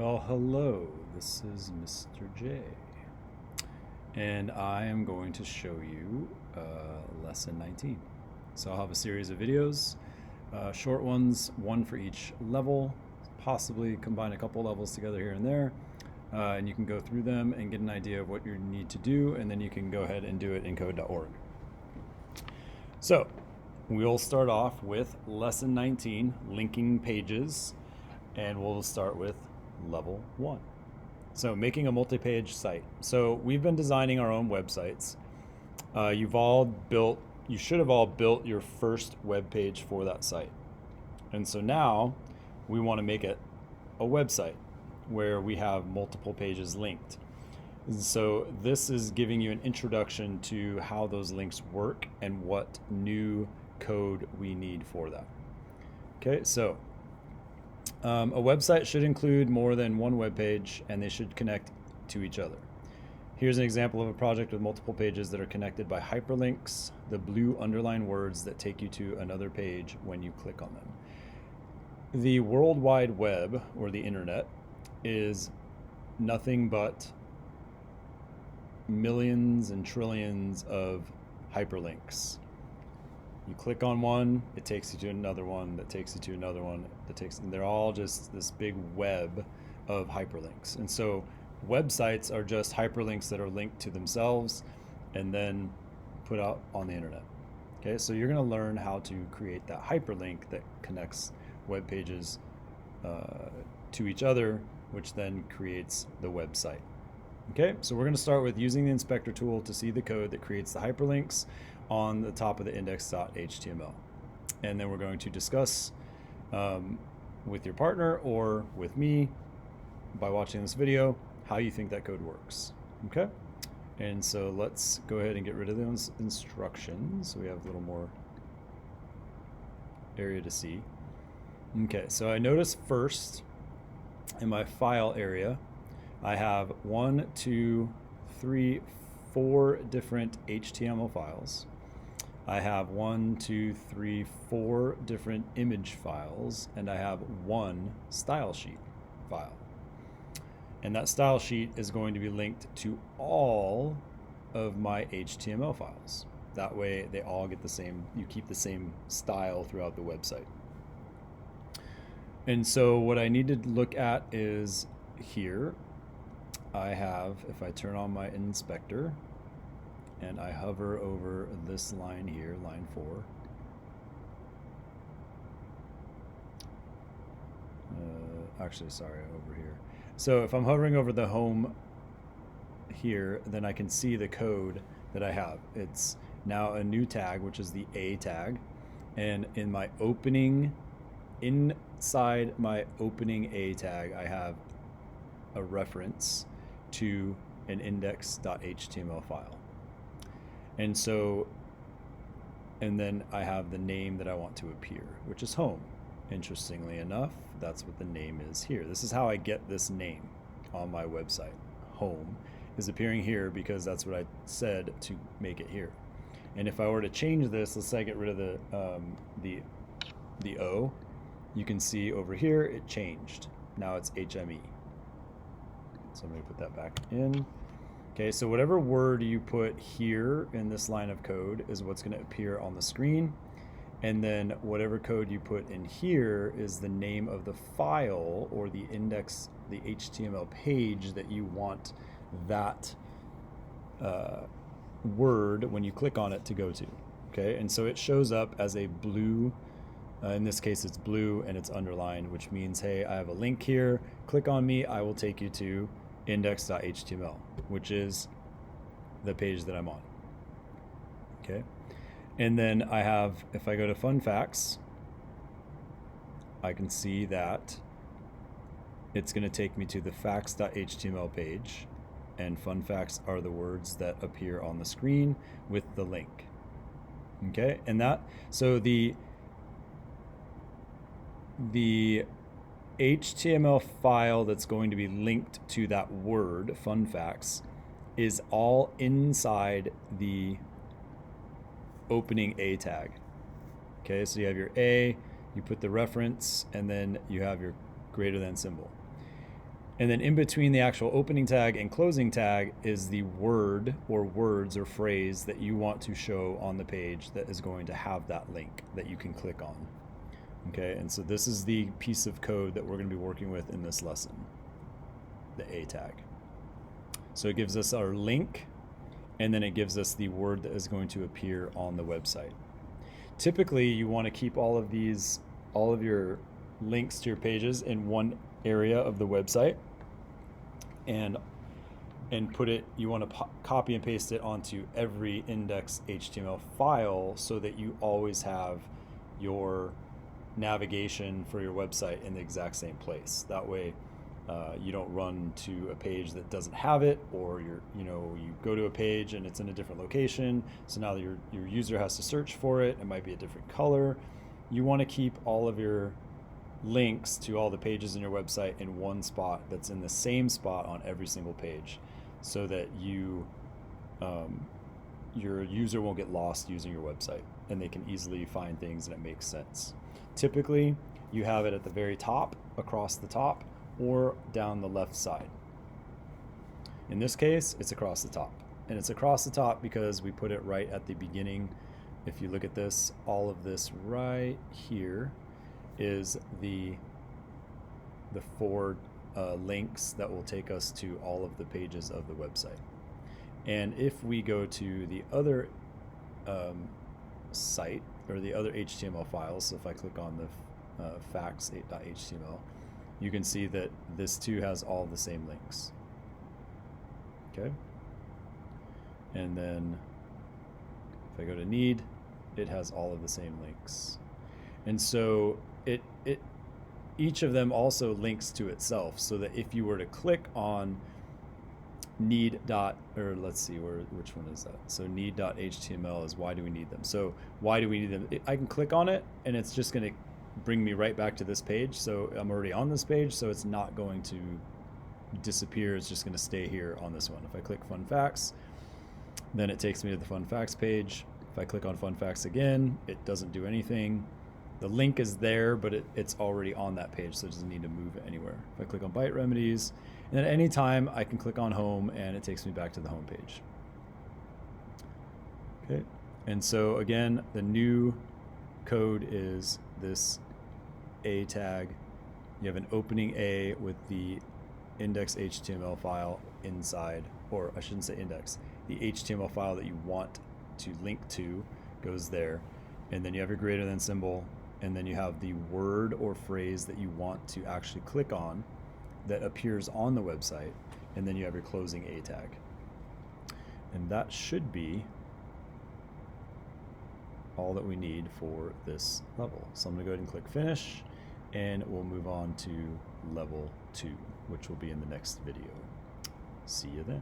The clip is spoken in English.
Well, hello, this is Mr. J, and I am going to show you lesson 19. So I'll have a series of videos, short ones, one for each level, possibly combine a couple levels together here and there, and you can go through them and get an idea of what you need to do, and then you can go ahead and do it in code.org. So we'll start off with lesson 19, linking pages, and we'll start with level 1. So making a multi-page site. So we've been designing our own websites. You should have all built your first web page for that site. And so now we want to make it a website where we have multiple pages linked. And so this is giving you an introduction to how those links work and what new code we need for that. Okay, so a website should include more than one web page, and they should connect to each other. Here's an example of a project with multiple pages that are connected by hyperlinks, the blue underlined words that take you to another page when you click on them. The World Wide Web, or the internet, is nothing but millions and trillions of hyperlinks. You click on one, it takes you to another one, that takes you to another one, and they're all just this big web of hyperlinks. And so websites are just hyperlinks that are linked to themselves and then put out on the internet. Okay, so you're going to learn how to create that hyperlink that connects web pages to each other, which then creates the website. Okay, so we're going to start with using the inspector tool to see the code that creates the hyperlinks on the top of the index.html. And then we're going to discuss with your partner or with me by watching this video how you think that code works. Okay, and so let's go ahead and get rid of those instructions so we have a little more area to see. Okay, so I notice first in my file area I have 1, 2, 3, 4 different HTML files. I have 1, 2, 3, 4 different image files, and I have one style sheet file. And that style sheet is going to be linked to all of my HTML files. That way they all get the same, you keep the same style throughout the website. And so what I need to look at is here, I have, if I turn on my inspector and I hover over this line here, line 4, actually, sorry, over here. So if I'm hovering over the home here, then I can see the code that I have. It's now a new tag, which is the A tag. And in my opening, inside my opening A tag, I have a reference to an index.html file. And so, and then I have the name that I want to appear, which is home. Interestingly enough, that's what the name is here. This is how I get this name on my website. Home is appearing here because that's what I said to make it here. And if I were to change this, let's say I get rid of the O, you can see over here it changed. Now it's HME. So I'm going to put that back in. Okay, so whatever word you put here in this line of code is what's going to appear on the screen. And then whatever code you put in here is the name of the file or the index, the HTML page that you want that word when you click on it to go to. Okay, and so it shows up as a blue, in this case it's blue and it's underlined, which means, hey, I have a link here, click on me, I will take you to index.html, which is the page that I'm on. Okay. And then I have, if I go to fun facts, I can see that it's going to take me to the facts.html page, and fun facts are the words that appear on the screen with the link. Okay, and that, so the HTML file that's going to be linked to that word, fun facts, is all inside the opening A tag. Okay, so you have your A, you put the reference, and then you have your greater than symbol. And then in between the actual opening tag and closing tag is the word or words or phrase that you want to show on the page that is going to have that link that you can click on. Okay, and so this is the piece of code that we're going to be working with in this lesson, the A tag. So it gives us our link, and then it gives us the word that is going to appear on the website. Typically, you want to keep all of your links to your pages in one area of the website, and you want to copy and paste it onto every index.html file so that you always have your navigation for your website in the exact same place. That way you don't run to a page that doesn't have it, or you go to a page and it's in a different location, so now your user has to search for it. It might be a different color. You want to keep all of your links to all the pages in your website in one spot that's in the same spot on every single page, so that your user won't get lost using your website and they can easily find things and it makes sense. Typically, you have it at the very top, across the top, or down the left side. In this case, it's across the top. And it's across the top because we put it right at the beginning. If you look at this, all of this right here is the 4 links that will take us to all of the pages of the website. And if we go to the other site, or the other HTML files, so if I click on the facts.html, you can see that this too has all the same links. Okay. And then if I go to need, it has all of the same links. And so each of them also links to itself, so that if you were to click on which one is that? So need.html is why do we need them? So why do we need them? I can click on it and it's just going to bring me right back to this page. So I'm already on this page, so it's not going to disappear. It's just going to stay here on this one. If I click Fun Facts, then it takes me to the Fun Facts page. If I click on Fun Facts again, it doesn't do anything. The link is there, but it's already on that page, so it doesn't need to move it anywhere. If I click on Bite Remedies, and then at any time I can click on Home and it takes me back to the home page. Okay, and so again, the new code is this A tag. You have an opening A with the index.html file inside, or I shouldn't say index, the HTML file that you want to link to goes there, and then you have your greater than symbol, and then you have the word or phrase that you want to actually click on that appears on the website, and then you have your closing A tag. And that should be all that we need for this level. So I'm going to go ahead and click Finish, and we'll move on to level 2, which will be in the next video. See you then.